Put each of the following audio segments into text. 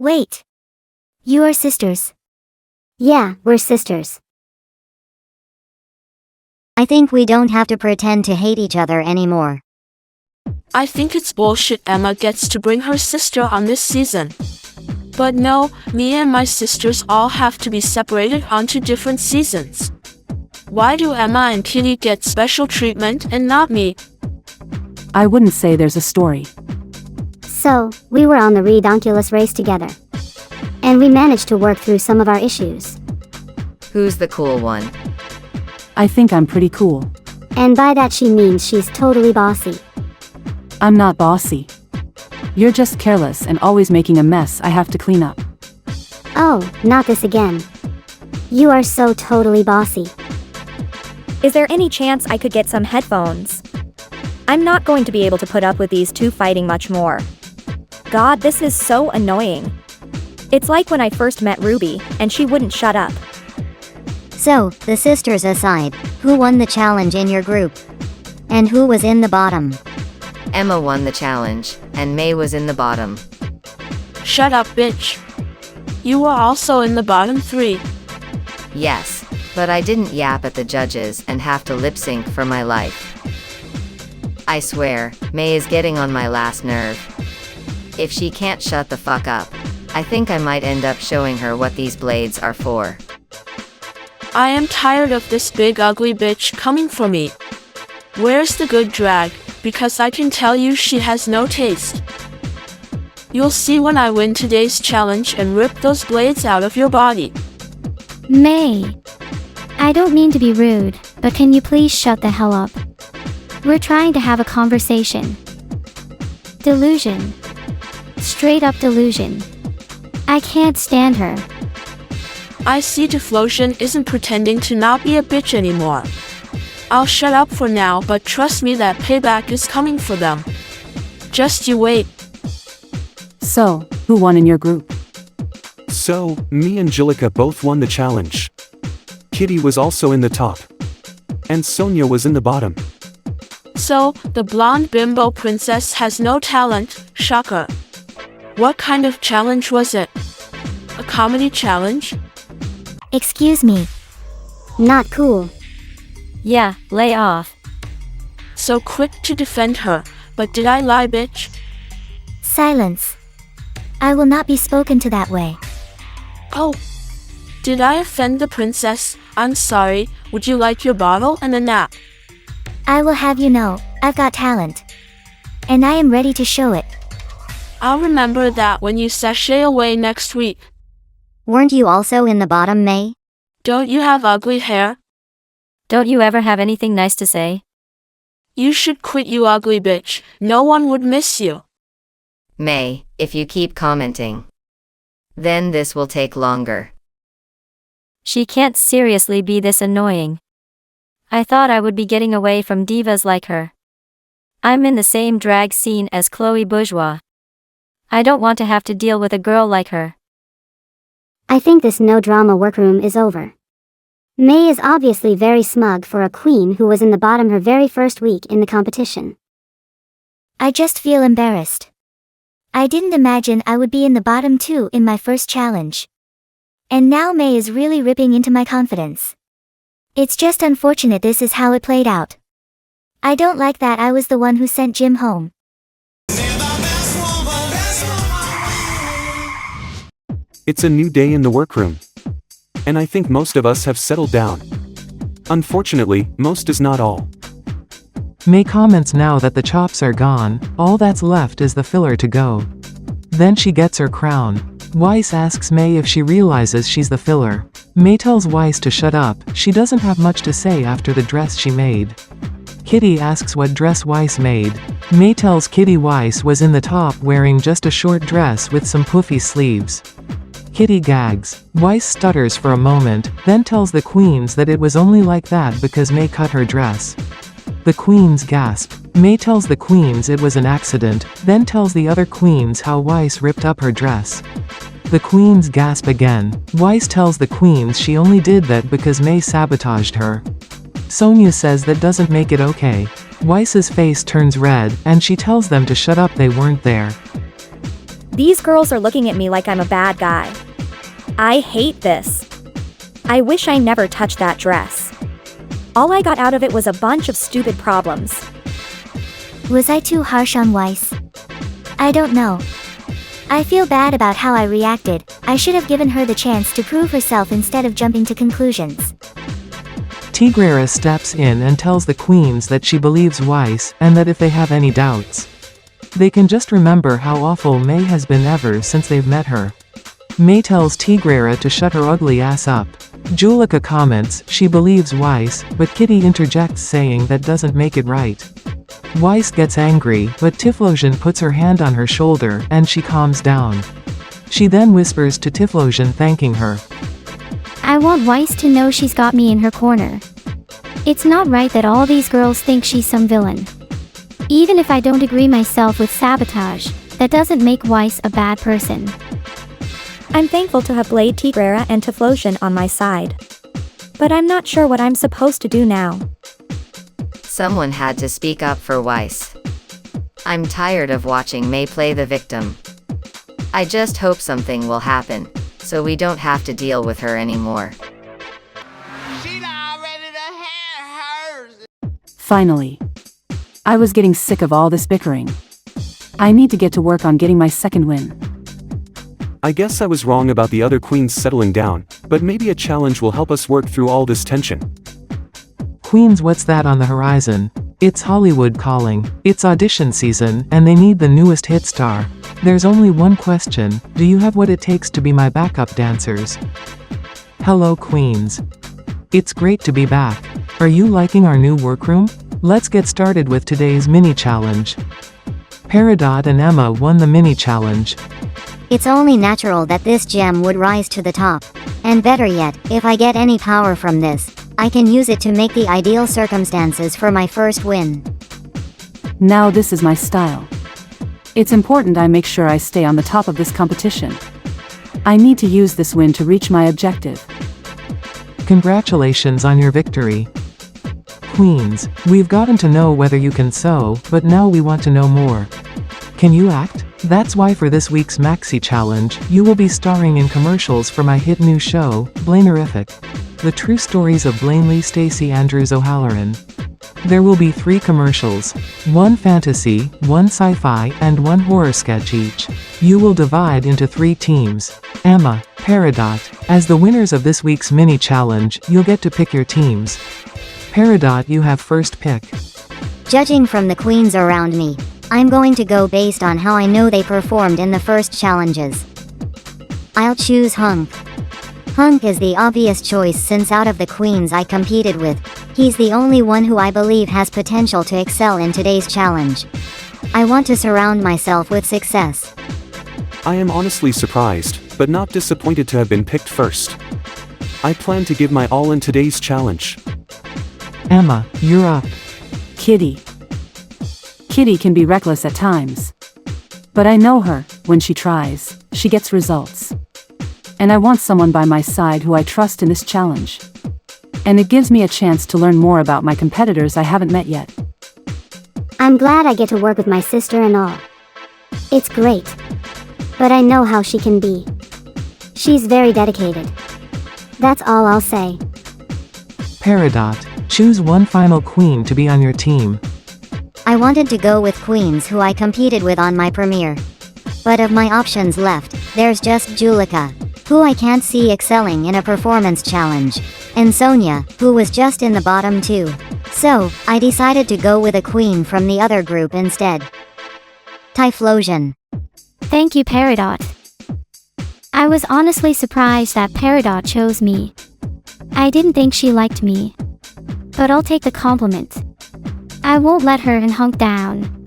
Wait. You are sisters. Yeah, we're sisters. I think we don't have to pretend to hate each other anymore. I think it's bullshit Emma gets to bring her sister on this season. But no, me and my sisters all have to be separated onto different seasons. Why do Emma and Kitty get special treatment and not me? I wouldn't say there's a story. So, we were on the redonkulous race together. And we managed to work through some of our issues. Who's the cool one? I think I'm pretty cool. And by that she means she's totally bossy. I'm not bossy. You're just careless and always making a mess I have to clean up. Oh, not this again. You are so totally bossy. Is there any chance I could get some headphones? I'm not going to be able to put up with these two fighting much more. God, this is so annoying. It's like when I first met Ruby, and she wouldn't shut up. So, the sisters aside, who won the challenge in your group? And who was in the bottom? Emma won the challenge, and May was in the bottom. Shut up, bitch. You were also in the bottom 3. Yes, but I didn't yap at the judges and have to lip sync for my life. I swear, May is getting on my last nerve. If she can't shut the fuck up, I think I might end up showing her what these blades are for. I am tired of this big ugly bitch coming for me. Where's the good drag? Because I can tell you she has no taste. You'll see when I win today's challenge and rip those blades out of your body. May. I don't mean to be rude, but can you please shut the hell up? We're trying to have a conversation. Delusion. Straight up delusion. I can't stand her. I see Deflosion isn't pretending to not be a bitch anymore. I'll shut up for now, but trust me that payback is coming for them. Just you wait. So, who won in your group? So, me and Angelica both won the challenge. Kitty was also in the top. And Sonia was in the bottom. So, the blonde bimbo princess has no talent, shocker. What kind of challenge was it? A comedy challenge? Excuse me. Not cool. Yeah, lay off. So quick to defend her, but did I lie, bitch? Silence. I will not be spoken to that way. Oh. Did I offend the princess? I'm sorry, would you like your bottle and a nap? I will have you know, I've got talent. And I am ready to show it. I'll remember that when you sashay away next week. Weren't you also in the bottom, May? Don't you have ugly hair? Don't you ever have anything nice to say? You should quit, you ugly bitch. No one would miss you. May, if you keep commenting, then this will take longer. She can't seriously be this annoying. I thought I would be getting away from divas like her. I'm in the same drag scene as Chloe Bourgeois. I don't want to have to deal with a girl like her. I think this no-drama workroom is over. May is obviously very smug for a queen who was in the bottom her very first week in the competition. I just feel embarrassed. I didn't imagine I would be in the bottom too in my first challenge. And now May is really ripping into my confidence. It's just unfortunate this is how it played out. I don't like that I was the one who sent Jim home. It's a new day in the workroom. And I think most of us have settled down. Unfortunately, most is not all. May comments now that the chops are gone, all that's left is the filler to go. Then she gets her crown. Weiss asks May if she realizes she's the filler. May tells Weiss to shut up, she doesn't have much to say after the dress she made. Kitty asks what dress Weiss made. May tells Kitty Weiss was in the top wearing just a short dress with some puffy sleeves. Kitty gags. Weiss stutters for a moment, then tells the queens that it was only like that because May cut her dress. The queens gasp. May tells the queens it was an accident, then tells the other queens how Weiss ripped up her dress. The queens gasp again. Weiss tells the queens she only did that because May sabotaged her. Sonia says that doesn't make it okay. Weiss's face turns red, and she tells them to shut up, they weren't there. These girls are looking at me like I'm a bad guy. I hate this. I wish I never touched that dress. All I got out of it was a bunch of stupid problems. Was I too harsh on Weiss? I don't know. I feel bad about how I reacted. I should have given her the chance to prove herself instead of jumping to conclusions. Tigrera steps in and tells the queens that she believes Weiss, and that if they have any doubts, they can just remember how awful May has been ever since they've met her. May tells Tigrera to shut her ugly ass up. Julika comments she believes Weiss, but Kitty interjects saying that doesn't make it right. Weiss gets angry, but Tiflosion puts her hand on her shoulder, and she calms down. She then whispers to Tiflosion thanking her. I want Weiss to know she's got me in her corner. It's not right that all these girls think she's some villain. Even if I don't agree myself with Sabotage, that doesn't make Weiss a bad person. I'm thankful to have Blade Tigrera and Tiflosion on my side. But I'm not sure what I'm supposed to do now. Someone had to speak up for Weiss. I'm tired of watching May play the victim. I just hope something will happen, so we don't have to deal with her anymore. Finally. I was getting sick of all this bickering. I need to get to work on getting my second win. I guess I was wrong about the other queens settling down, but maybe a challenge will help us work through all this tension. Queens, what's that on the horizon? It's Hollywood calling. It's audition season, and they need the newest hit star. There's only one question: do you have what it takes to be my backup dancers? Hello Queens. It's great to be back. Are you liking our new workroom? Let's get started with today's mini challenge. Peridot and Emma won the mini challenge. It's only natural that this gem would rise to the top. And better yet, if I get any power from this, I can use it to make the ideal circumstances for my first win. Now this is my style. It's important I make sure I stay on the top of this competition. I need to use this win to reach my objective. Congratulations on your victory. Queens, we've gotten to know whether you can sew, but now we want to know more. Can you act? That's why for this week's Maxi Challenge, you will be starring in commercials for my hit new show, Blainerific. The true stories of Blainely Stacey Andrews O'Halloran. There will be 3 commercials, 1 fantasy, 1 sci-fi, and 1 horror sketch each. You will divide into 3 teams. Emma, Peridot, as the winners of this week's mini challenge, you'll get to pick your teams. Peridot, you have first pick. Judging from the queens around me, I'm going to go based on how I know they performed in the first challenges. I'll choose Hunk. Hunk is the obvious choice since out of the queens I competed with, he's the only one who I believe has potential to excel in today's challenge. I want to surround myself with success. I am honestly surprised, but not disappointed to have been picked first. I plan to give my all in today's challenge. Emma, you're up. Kitty. Kitty can be reckless at times. But I know her, when she tries, she gets results. And I want someone by my side who I trust in this challenge. And it gives me a chance to learn more about my competitors I haven't met yet. I'm glad I get to work with my sister and all. It's great. But I know how she can be. She's very dedicated. That's all I'll say. Peridot, choose one final queen to be on your team. I wanted to go with queens who I competed with on my premiere. But of my options left, there's just Julika, who I can't see excelling in a performance challenge, and Sonia, who was just in the bottom 2. So, I decided to go with a queen from the other group instead. Typhlosion. Thank you, Peridot. I was honestly surprised that Peridot chose me. I didn't think she liked me. But I'll take the compliment. I won't let her and Hunk down.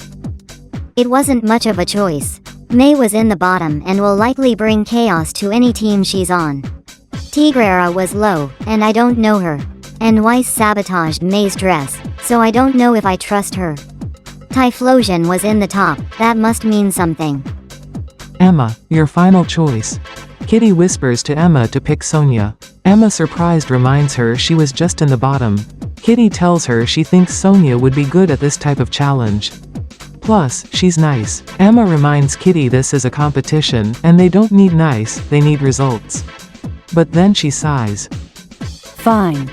It wasn't much of a choice. May was in the bottom and will likely bring chaos to any team she's on. Tigrera was low, and I don't know her. And Weiss sabotaged May's dress, so I don't know if I trust her. Typhlosion was in the top, that must mean something. Emma, your final choice. Kitty whispers to Emma to pick Sonia. Emma, surprised, reminds her she was just in the bottom. Kitty tells her she thinks Sonia would be good at this type of challenge. Plus, she's nice. Emma reminds Kitty this is a competition, and they don't need nice, they need results. But then she sighs. Fine.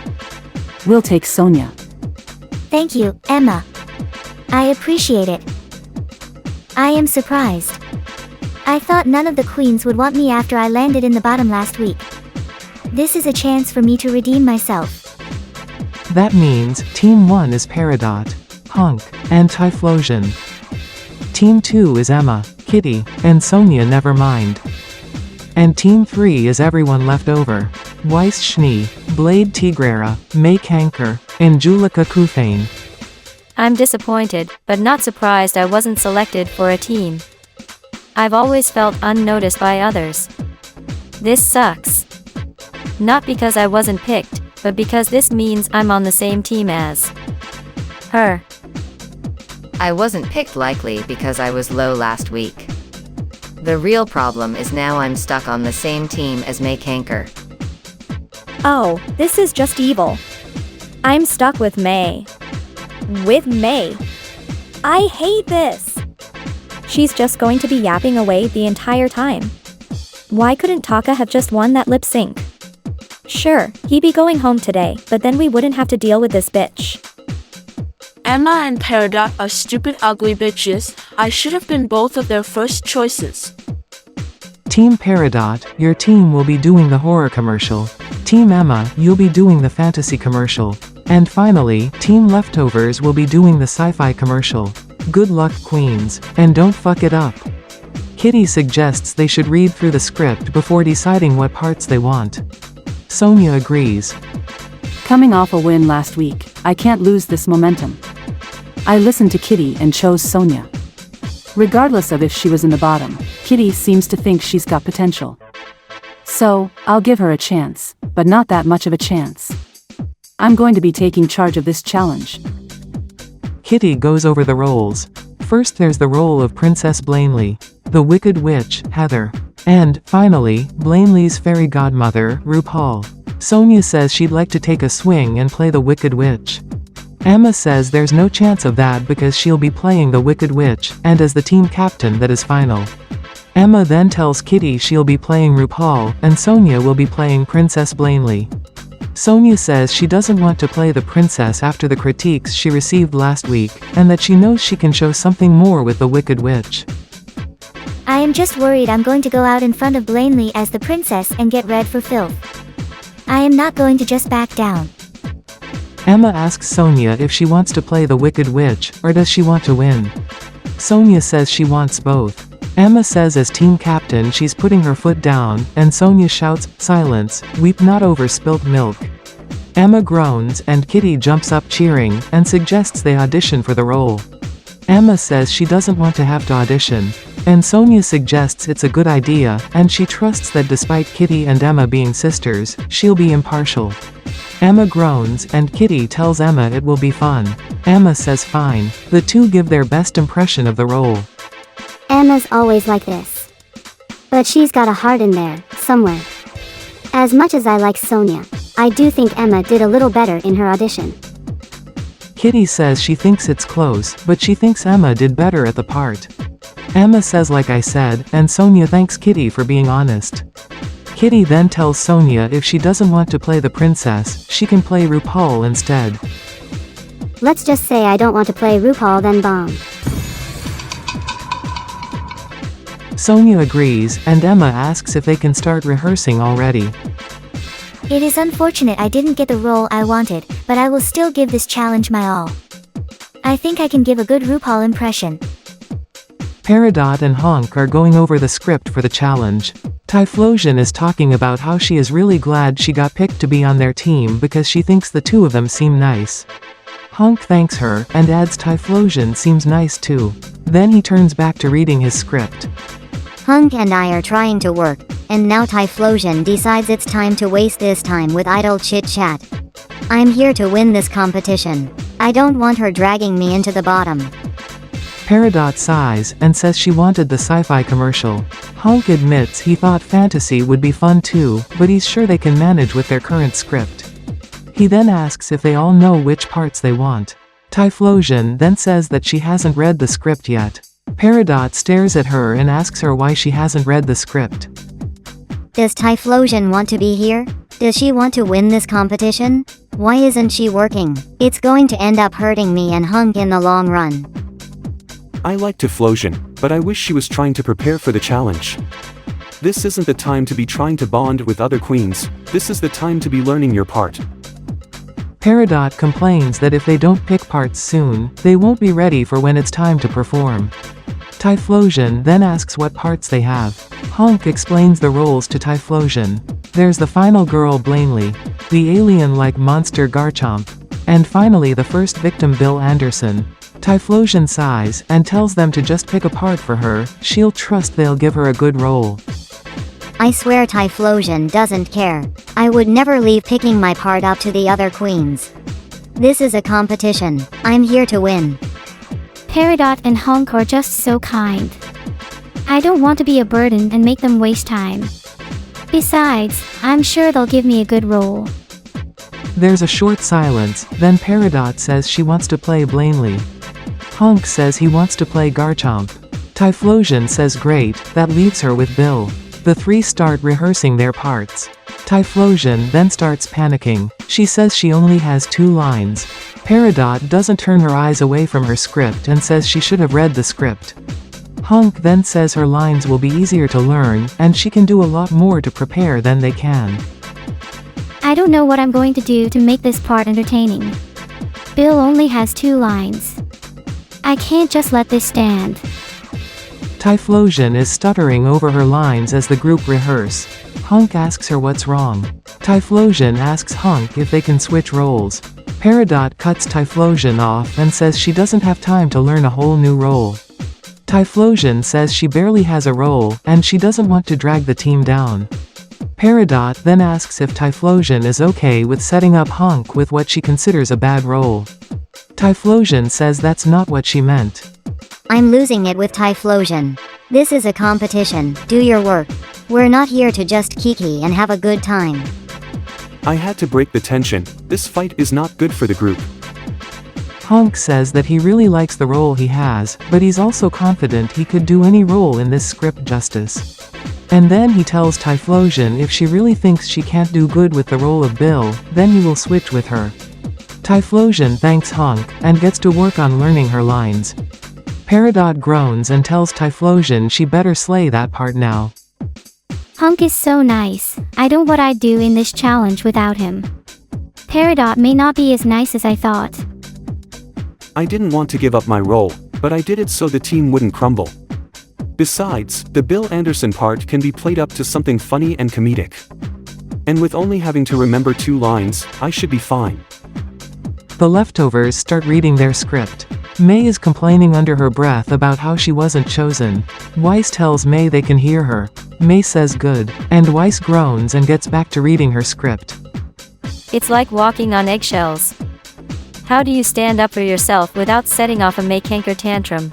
We'll take Sonia. Thank you, Emma. I appreciate it. I am surprised. I thought none of the queens would want me after I landed in the bottom last week. This is a chance for me to redeem myself. That means, Team 1 is Peridot, Hunk, and Typhlosion. Team 2 is Emma, Kitty, and Sonia nevermind. And Team 3 is everyone left over. Weiss Schnee, Blade Tigrera, May Kanker, and Julika Kuthane. I'm disappointed, but not surprised I wasn't selected for a team. I've always felt unnoticed by others. This sucks. Not because I wasn't picked, but because this means I'm on the same team as her. I wasn't picked likely because I was low last week. The real problem is now I'm stuck on the same team as May Kanker. Oh, this is just evil. I'm stuck with May. With May. I hate this. She's just going to be yapping away the entire time. Why couldn't Taka have just won that lip sync? Sure, he'd be going home today, but then we wouldn't have to deal with this bitch. Emma and Peridot are stupid ugly bitches. I should have been both of their first choices. Team Peridot, your team will be doing the horror commercial. Team Emma, you'll be doing the fantasy commercial. And finally, Team Leftovers will be doing the sci-fi commercial. Good luck, queens, and don't fuck it up. Kitty suggests they should read through the script before deciding what parts they want. Sonia agrees. Coming off a win last week, I can't lose this momentum. I listened to Kitty and chose Sonia. Regardless of if she was in the bottom, Kitty seems to think she's got potential. So, I'll give her a chance, but not that much of a chance. I'm going to be taking charge of this challenge. Kitty goes over the roles. First there's the role of Princess Blanley, the Wicked Witch, Heather, and, finally, Blanley's fairy godmother, RuPaul. Sonia says she'd like to take a swing and play the Wicked Witch. Emma says there's no chance of that because she'll be playing the Wicked Witch, and as the team captain that is final. Emma then tells Kitty she'll be playing RuPaul, and Sonia will be playing Princess Blanley. Sonia says she doesn't want to play the princess after the critiques she received last week, and that she knows she can show something more with the Wicked Witch. I am just worried I'm going to go out in front of Blanley as the princess and get red for filth. I am not going to just back down. Emma asks Sonia if she wants to play the Wicked Witch, or does she want to win. Sonia says she wants both. Emma says as team captain she's putting her foot down, and Sonia shouts, "Silence, weep not over spilt milk." Emma groans, and Kitty jumps up cheering, and suggests they audition for the role. Emma says she doesn't want to have to audition, and Sonia suggests it's a good idea, and she trusts that despite Kitty and Emma being sisters, she'll be impartial. Emma groans, and Kitty tells Emma it will be fun. Emma says fine. The two give their best impression of the role. Emma's always like this. But she's got a heart in there, somewhere. As much as I like Sonia, I do think Emma did a little better in her audition. Kitty says she thinks it's close, but she thinks Emma did better at the part. Emma says like I said, and Sonia thanks Kitty for being honest. Kitty then tells Sonia if she doesn't want to play the princess, she can play RuPaul instead. Let's just say I don't want to play RuPaul then bomb. Sonia agrees, and Emma asks if they can start rehearsing already. It is unfortunate I didn't get the role I wanted, but I will still give this challenge my all. I think I can give a good RuPaul impression. Peridot and Honk are going over the script for the challenge. Typhlosion is talking about how she is really glad she got picked to be on their team because she thinks the two of them seem nice. Honk thanks her, and adds Typhlosion seems nice too. Then he turns back to reading his script. Hunk and I are trying to work, and now Typhlosion decides it's time to waste this time with idle chit-chat. I'm here to win this competition. I don't want her dragging me into the bottom. Peridot sighs, and says she wanted the sci-fi commercial. Honk admits he thought fantasy would be fun too, but he's sure they can manage with their current script. He then asks if they all know which parts they want. Typhlosion then says that she hasn't read the script yet. Peridot stares at her and asks her why she hasn't read the script. Does Typhlosion want to be here? Does she want to win this competition? Why isn't she working? It's going to end up hurting me and Hunk in the long run. I like Typhlosion, but I wish she was trying to prepare for the challenge. This isn't the time to be trying to bond with other queens, this is the time to be learning your part. Peridot complains that if they don't pick parts soon, they won't be ready for when it's time to perform. Typhlosion then asks what parts they have. Hunk explains the roles to Typhlosion. There's the final girl Blanley, the alien-like monster Garchomp, and finally the first victim Bill Anderson. Typhlosion sighs and tells them to just pick a part for her, she'll trust they'll give her a good role. I swear Typhlosion doesn't care. I would never leave picking my part up to the other queens. This is a competition. I'm here to win. Peridot and Hunk are just so kind. I don't want to be a burden and make them waste time. Besides, I'm sure they'll give me a good role. There's a short silence, then Peridot says she wants to play Blanley. Hunk says he wants to play Garchomp. Typhlosion says great, that leaves her with Bill. The three start rehearsing their parts. Typhlosion then starts panicking. She says she only has 2 lines. Peridot doesn't turn her eyes away from her script and says she should have read the script. Hunk then says her lines will be easier to learn, and she can do a lot more to prepare than they can. I don't know what I'm going to do to make this part entertaining. Bill only has 2 lines. I can't just let this stand. Typhlosion is stuttering over her lines as the group rehearse. Hunk asks her what's wrong. Typhlosion asks Hunk if they can switch roles. Peridot cuts Typhlosion off and says she doesn't have time to learn a whole new role. Typhlosion says she barely has a role, and she doesn't want to drag the team down. Peridot then asks if Typhlosion is okay with setting up Hunk with what she considers a bad role. Typhlosion says that's not what she meant. I'm losing it with Typhlosion. This is a competition, do your work. We're not here to just kiki and have a good time. I had to break the tension, this fight is not good for the group. Hunk says that he really likes the role he has, but he's also confident he could do any role in this script justice. And then he tells Typhlosion if she really thinks she can't do good with the role of Bill, then he will switch with her. Typhlosion thanks Hunk, and gets to work on learning her lines. Peridot groans and tells Typhlosion she better slay that part now. Hunk is so nice. I don't know what I'd do in this challenge without him. Peridot may not be as nice as I thought. I didn't want to give up my role, but I did it so the team wouldn't crumble. Besides, the Bill Anderson part can be played up to something funny and comedic. And with only having to remember 2 lines, I should be fine. The leftovers start reading their script. May is complaining under her breath about how she wasn't chosen. Weiss tells May they can hear her. May says good, and Weiss groans and gets back to reading her script. It's like walking on eggshells. How do you stand up for yourself without setting off a Maykanker tantrum?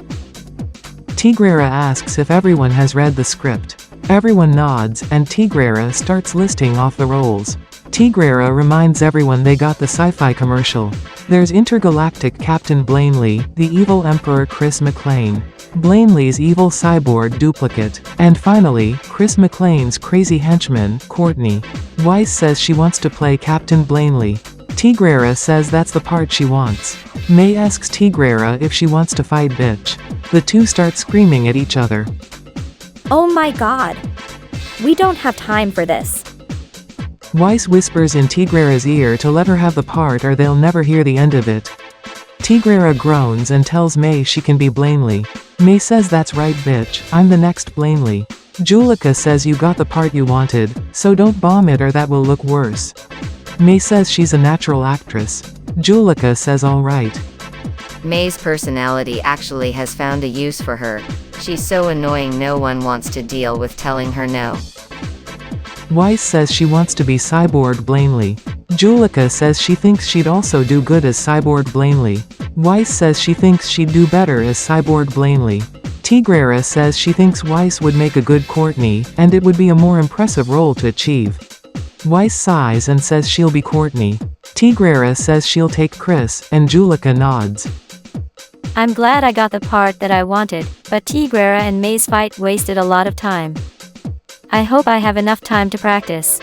Tigrera asks if everyone has read the script. Everyone nods, and Tigrera starts listing off the roles. Tigrera reminds everyone they got the sci-fi commercial. There's intergalactic Captain Blanley, the evil Emperor Chris McLean, Blanley's evil cyborg duplicate, and finally, Chris McLean's crazy henchman, Courtney. Weiss says she wants to play Captain Blanley. Tigrera says that's the part she wants. May asks Tigrera if she wants to fight bitch. The two start screaming at each other. Oh my god. We don't have time for this. Weiss whispers in Tigrera's ear to let her have the part or they'll never hear the end of it. Tigrera groans and tells May she can be Blanley. May says that's right bitch, I'm the next Blanley. Julika says you got the part you wanted, so don't bomb it or that will look worse. May says she's a natural actress. Julika says alright. May's personality actually has found a use for her. She's so annoying no one wants to deal with telling her no. Weiss says she wants to be Cyborg Blanley. Julika says she thinks she'd also do good as Cyborg Blanley. Weiss says she thinks she'd do better as Cyborg Blanley. Tigrera says she thinks Weiss would make a good Courtney, and it would be a more impressive role to achieve. Weiss sighs and says she'll be Courtney. Tigrera says she'll take Chris, and Julika nods. I'm glad I got the part that I wanted, but Tigrera and May's fight wasted a lot of time. I hope I have enough time to practice.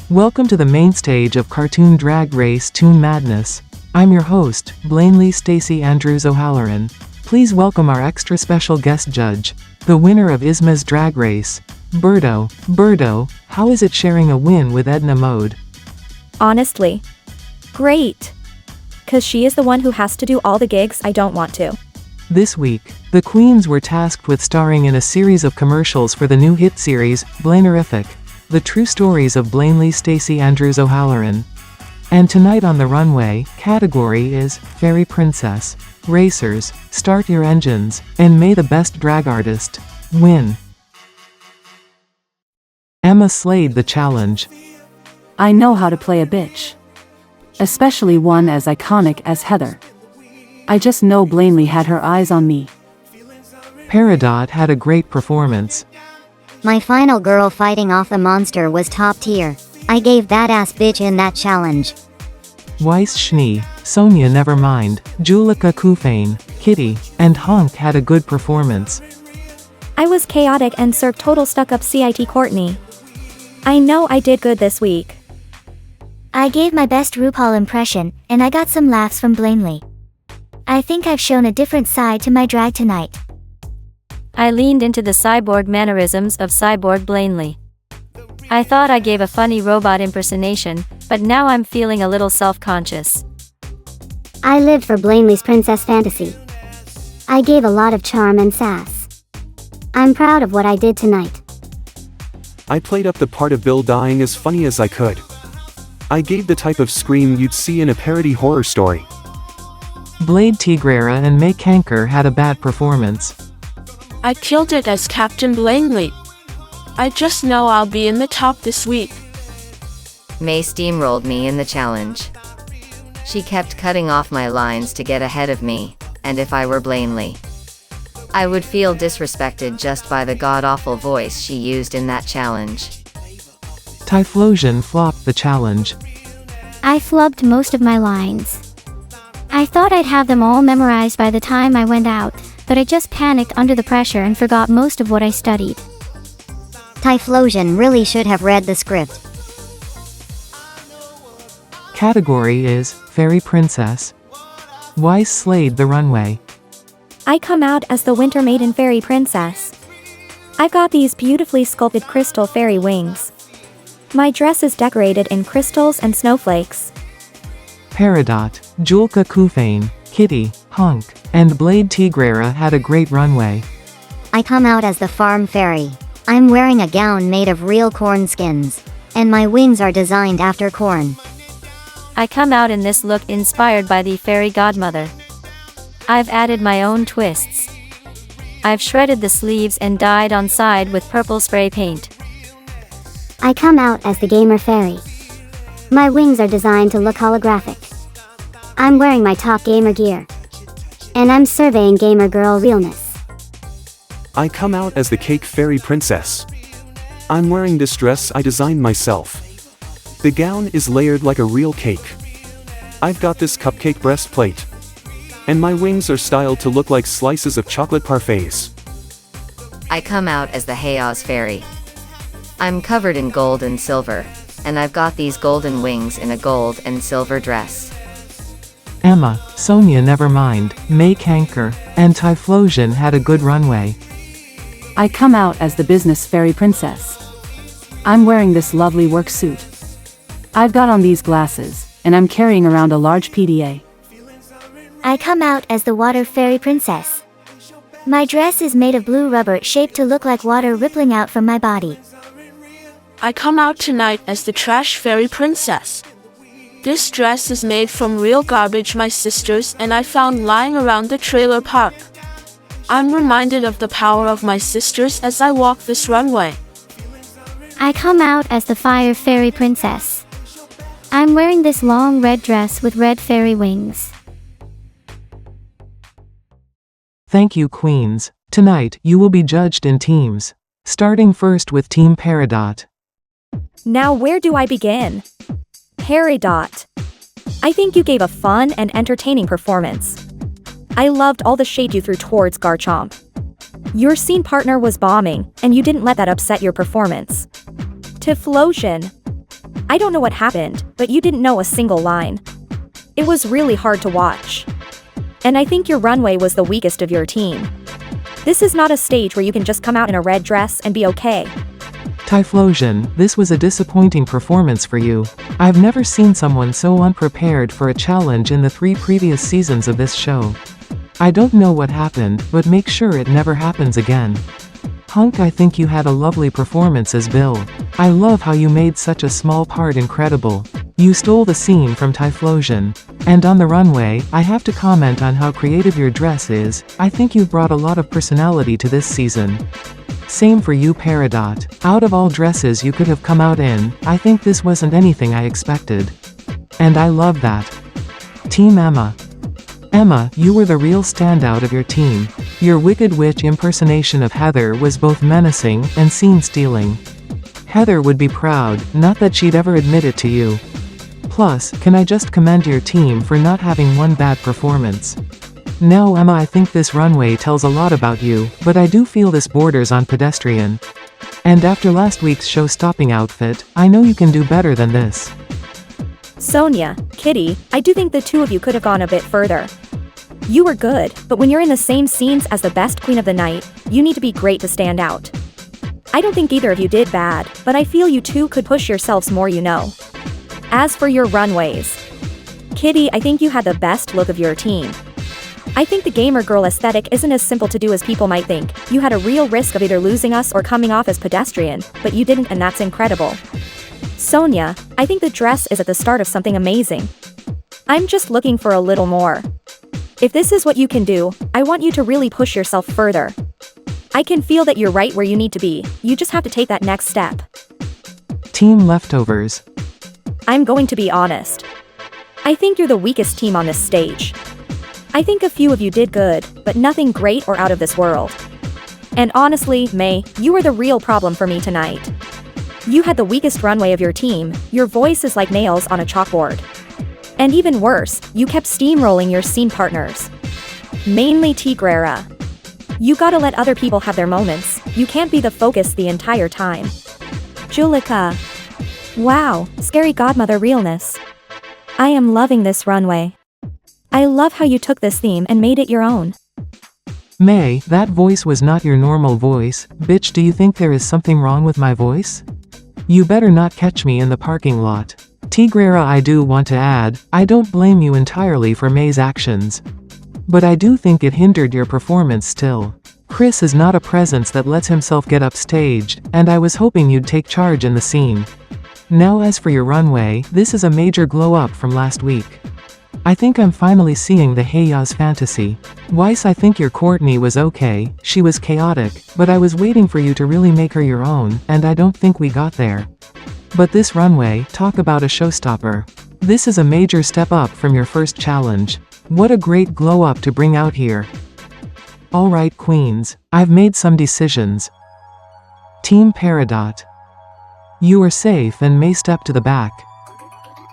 Welcome to the main stage of Cartoon Drag Race Toon Madness. I'm your host, Blanley Stacey Andrews O'Halloran. Please welcome our extra special guest judge, the winner of Isma's Drag Race, Birdo. Birdo, how is it sharing a win with Edna Mode? Honestly, great. 'Cause she is the one who has to do all the gigs I don't want to. This week, the queens were tasked with starring in a series of commercials for the new hit series, Blainerific, the true stories of Blanley Stacey Andrews O'Halloran. And tonight on the runway, category is Fairy Princess. Racers, start your engines, and may the best drag artist win. Emma slayed the challenge. I know how to play a bitch. Especially one as iconic as Heather. I just know Blanley had her eyes on me. Peridot had a great performance. My final girl fighting off the monster was top tier. I gave that ass bitch in that challenge. Weiss Schnee, Sonia Nevermind, Julika Kufane, Kitty, and Honk had a good performance. I was chaotic and served total stuck-up CIT Courtney. I know I did good this week. I gave my best RuPaul impression, and I got some laughs from Blanley. I think I've shown a different side to my drag tonight. I leaned into the cyborg mannerisms of Cyborg Blanley. I thought I gave a funny robot impersonation, but now I'm feeling a little self-conscious. I lived for Blanley's princess fantasy. I gave a lot of charm and sass. I'm proud of what I did tonight. I played up the part of Bill dying as funny as I could. I gave the type of scream you'd see in a parody horror story. Blade Tigrera and May Kanker had a bad performance. I killed it as Captain Blanley. I just know I'll be in the top this week. May steamrolled me in the challenge. She kept cutting off my lines to get ahead of me, and if I were Blanley, I would feel disrespected just by the god-awful voice she used in that challenge. Typhlosion flopped the challenge. I flubbed most of my lines. I thought I'd have them all memorized by the time I went out, but I just panicked under the pressure and forgot most of what I studied. Typhlosion really should have read the script. Category is Fairy Princess. Weiss slayed the runway. I come out as the Winter Maiden Fairy Princess. I've got these beautifully sculpted crystal fairy wings. My dress is decorated in crystals and snowflakes. Peridot, Julika Kufane, Kitty, Honk, and Blade Tigrera had a great runway. I come out as the farm fairy. I'm wearing a gown made of real corn skins. And my wings are designed after corn. I come out in this look inspired by the fairy godmother. I've added my own twists. I've shredded the sleeves and dyed on side with purple spray paint. I come out as the gamer fairy. My wings are designed to look holographic. I'm wearing my top gamer gear. And I'm surveying gamer girl realness. I come out as the Cake Fairy Princess. I'm wearing this dress I designed myself. The gown is layered like a real cake. I've got this cupcake breastplate. And my wings are styled to look like slices of chocolate parfaits. I come out as the Hayaz Fairy. I'm covered in gold and silver, and I've got these golden wings in a gold and silver dress. Emma, Sonia Nevermind, May Kanker, and Typhlosion had a good runway. I come out as the Business Fairy Princess. I'm wearing this lovely work suit. I've got on these glasses, and I'm carrying around a large PDA. I come out as the Water Fairy Princess. My dress is made of blue rubber shaped to look like water rippling out from my body. I come out tonight as the Trash Fairy Princess. This dress is made from real garbage my sisters and I found lying around the trailer park. I'm reminded of the power of my sisters as I walk this runway. I come out as the Fire Fairy Princess. I'm wearing this long red dress with red fairy wings. Thank you, queens. Tonight, you will be judged in teams. Starting first with Team Peridot. Now where do I begin? Peridot. I think you gave a fun and entertaining performance. I loved all the shade you threw towards Garchomp. Your scene partner was bombing, and you didn't let that upset your performance. Typhlosion. I don't know what happened, but you didn't know a single line. It was really hard to watch. And I think your runway was the weakest of your team. This is not a stage where you can just come out in a red dress and be okay. Typhlosion, this was a disappointing performance for you. I've never seen someone so unprepared for a challenge in the 3 previous seasons of this show. I don't know what happened, but make sure it never happens again. Hunk, I think you had a lovely performance as Bill. I love how you made such a small part incredible. You stole the scene from Typhlosion. And on the runway, I have to comment on how creative your dress is. I think you've brought a lot of personality to this season. Same for you, Peridot. Out of all dresses you could have come out in, I think this wasn't anything I expected. And I love that. Team Emma. Emma, you were the real standout of your team. Your Wicked Witch impersonation of Heather was both menacing and scene-stealing. Heather would be proud, not that she'd ever admit it to you. Plus, can I just commend your team for not having one bad performance. Now Emma, I think this runway tells a lot about you, but I do feel this borders on pedestrian. And after last week's show-stopping outfit, I know you can do better than this. Sonia, Kitty, I do think the two of you could have gone a bit further. You were good, but when you're in the same scenes as the best queen of the night, you need to be great to stand out. I don't think either of you did bad, but I feel you two could push yourselves more, you know. As for your runways, Kitty, I think you had the best look of your team. I think the gamer girl aesthetic isn't as simple to do as people might think. You had a real risk of either losing us or coming off as pedestrian, but you didn't, and that's incredible. Sonia, I think the dress is at the start of something amazing. I'm just looking for a little more. If this is what you can do, I want you to really push yourself further. I can feel that you're right where you need to be, you just have to take that next step. Team Leftovers. I'm going to be honest. I think you're the weakest team on this stage. I think a few of you did good, but nothing great or out of this world. And honestly, May, you were the real problem for me tonight. You had the weakest runway of your team, your voice is like nails on a chalkboard. And even worse, you kept steamrolling your scene partners. Mainly Tigrera. You gotta let other people have their moments, you can't be the focus the entire time. Julika. Wow, scary godmother realness. I am loving this runway. I love how you took this theme and made it your own. May, that voice was not your normal voice. Bitch, do you think there is something wrong with my voice? You better not catch me in the parking lot. Tigrera, I do want to add, I don't blame you entirely for May's actions. But I do think it hindered your performance still. Chris is not a presence that lets himself get upstaged, and I was hoping you'd take charge in the scene. Now as for your runway, this is a major glow up from last week. I think I'm finally seeing the Hey Ya's fantasy. Weiss, I think your Courtney was okay, she was chaotic, but I was waiting for you to really make her your own, and I don't think we got there. But this runway, talk about a showstopper. This is a major step up from your first challenge. What a great glow up to bring out here. Alright queens, I've made some decisions. Team Peridot. You are safe and may step to the back.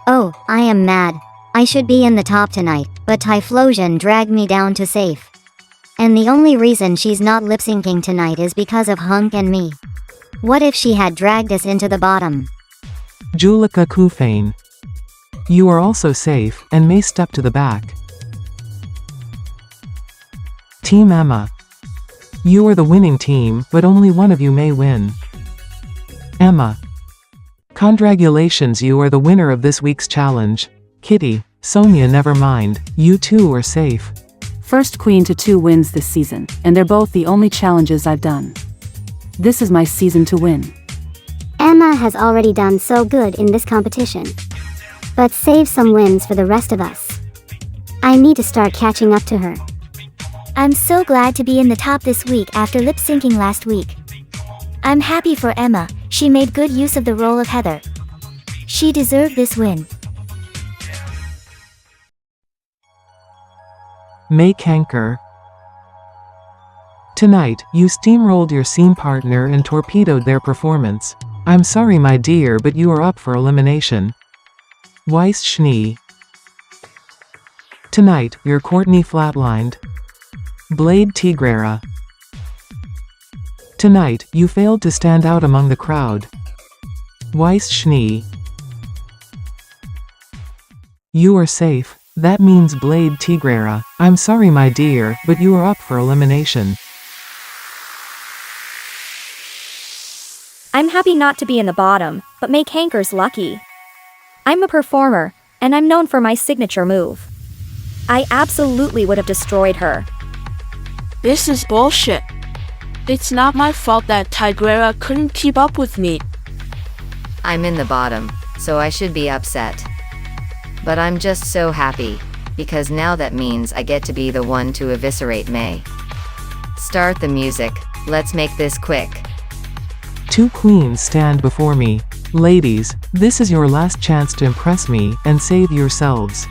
Oh, I am mad. I should be in the top tonight, but Typhlosion dragged me down to safe. And the only reason she's not lip-syncing tonight is because of Hunk and me. What if she had dragged us into the bottom? Julika Kufane. You are also safe, and may step to the back. Team Emma. You are the winning team, but only one of you may win. Emma. Congratulations, you are the winner of this week's challenge. Kitty, Sonia, never mind, you two are safe. First queen to 2 wins this season, and they're both the only challenges I've done. This is my season to win. Emma has already done so good in this competition. but save some wins for the rest of us. I need to start catching up to her. I'm so glad to be in the top this week after lip-syncing last week. I'm happy for Emma, she made good use of the role of Heather. She deserved this win. May Canker. Tonight, you steamrolled your scene partner and torpedoed their performance. I'm sorry my dear, but you are up for elimination. Weiss Schnee. Tonight, your Courtney flatlined. Blade Tigrera. Tonight, you failed to stand out among the crowd. Weiss Schnee. You are safe. That means Blade Tigrera. I'm sorry my dear, but you are up for elimination. I'm happy not to be in the bottom, but May Canker's lucky. I'm a performer, and I'm known for my signature move. I absolutely would have destroyed her. This is bullshit. It's not my fault that Tigrera couldn't keep up with me. I'm in the bottom, so I should be upset. But I'm just so happy, because now that means I get to be the one to eviscerate May. Start the music, let's make this quick. Two queens stand before me. Ladies, this is your last chance to impress me and save yourselves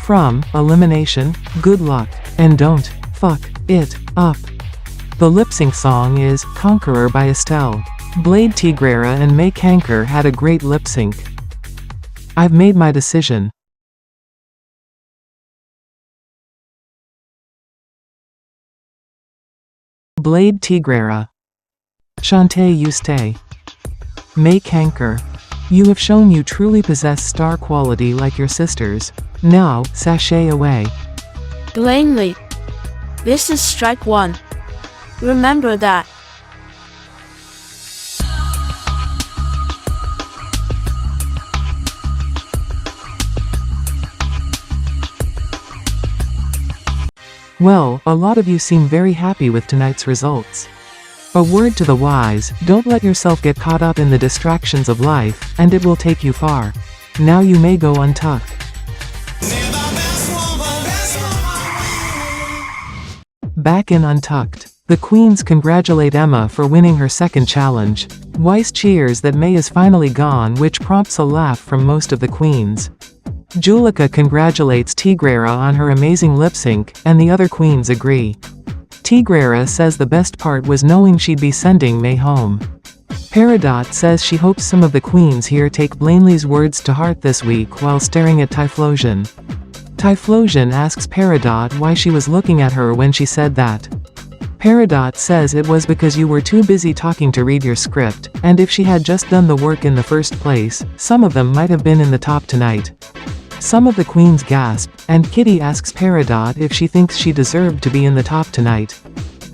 from elimination. Good luck, and don't fuck it up. The lip sync song is Conqueror by Estelle. Blade Tigrera and May Canker had a great lip sync. I've made my decision. Blade Tigrera. Shantae you stay. May Canker. You have shown you truly possess star quality like your sisters. Now, sashay away. Blaney. This is strike one. Remember that. Well, a lot of you seem very happy with tonight's results. A word to the wise, don't let yourself get caught up in the distractions of life, and it will take you far. Now you may go untucked. Back in Untucked. The queens congratulate Emma for winning her second challenge. Weiss cheers that May is finally gone, which prompts a laugh from most of the queens. Julika congratulates Tigrera on her amazing lip sync, and the other queens agree. Tigrera says the best part was knowing she'd be sending May home. Peridot says she hopes some of the queens here take Blaney's words to heart this week while staring at Typhlosion. Typhlosion asks Peridot why she was looking at her when she said that. Peridot says it was because you were too busy talking to read your script, and if she had just done the work in the first place, some of them might have been in the top tonight. Some of the queens gasp, and Kitty asks Peridot if she thinks she deserved to be in the top tonight.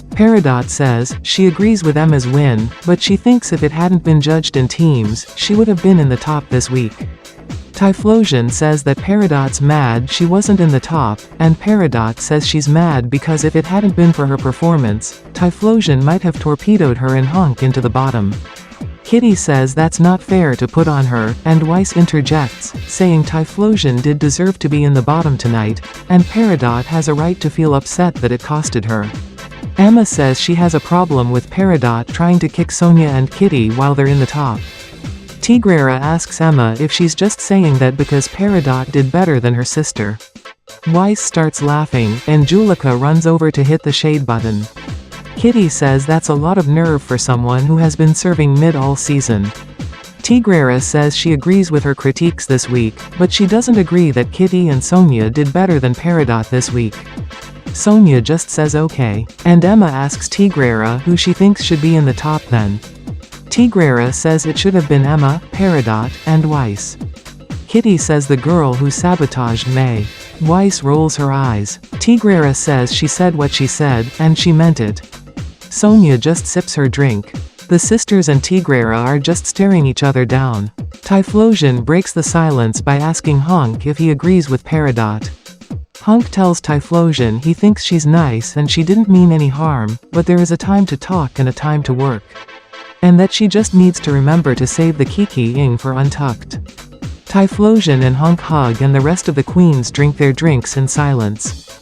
Peridot says she agrees with Emma's win, but she thinks if it hadn't been judged in teams, she would have been in the top this week. Typhlosion says that Peridot's mad she wasn't in the top, and Peridot says she's mad because if it hadn't been for her performance, Typhlosion might have torpedoed her and Honk into the bottom. Kitty says that's not fair to put on her, and Weiss interjects, saying Typhlosion did deserve to be in the bottom tonight, and Peridot has a right to feel upset that it costed her. Emma says she has a problem with Peridot trying to kick Sonia and Kitty while they're in the top. Tigrera asks Emma if she's just saying that because Peridot did better than her sister. Weiss starts laughing, and Julika runs over to hit the shade button. Kitty says that's a lot of nerve for someone who has been serving mid all season. Tigrera says she agrees with her critiques this week, but she doesn't agree that Kitty and Sonia did better than Peridot this week. Sonia just says okay, and Emma asks Tigrera who she thinks should be in the top then. Tigrera says it should have been Emma, Peridot, and Weiss. Kitty says the girl who sabotaged May. Weiss rolls her eyes. Tigrera says she said what she said, and she meant it. Sonia just sips her drink. The sisters and Tigrera are just staring each other down. Typhlosion breaks the silence by asking Honk if he agrees with Peridot. Honk tells Typhlosion he thinks she's nice and she didn't mean any harm, but there is a time to talk and a time to work. And that she just needs to remember to save the Kiki-ing for Untucked. Typhlosion and Honk hug and the rest of the queens drink their drinks in silence.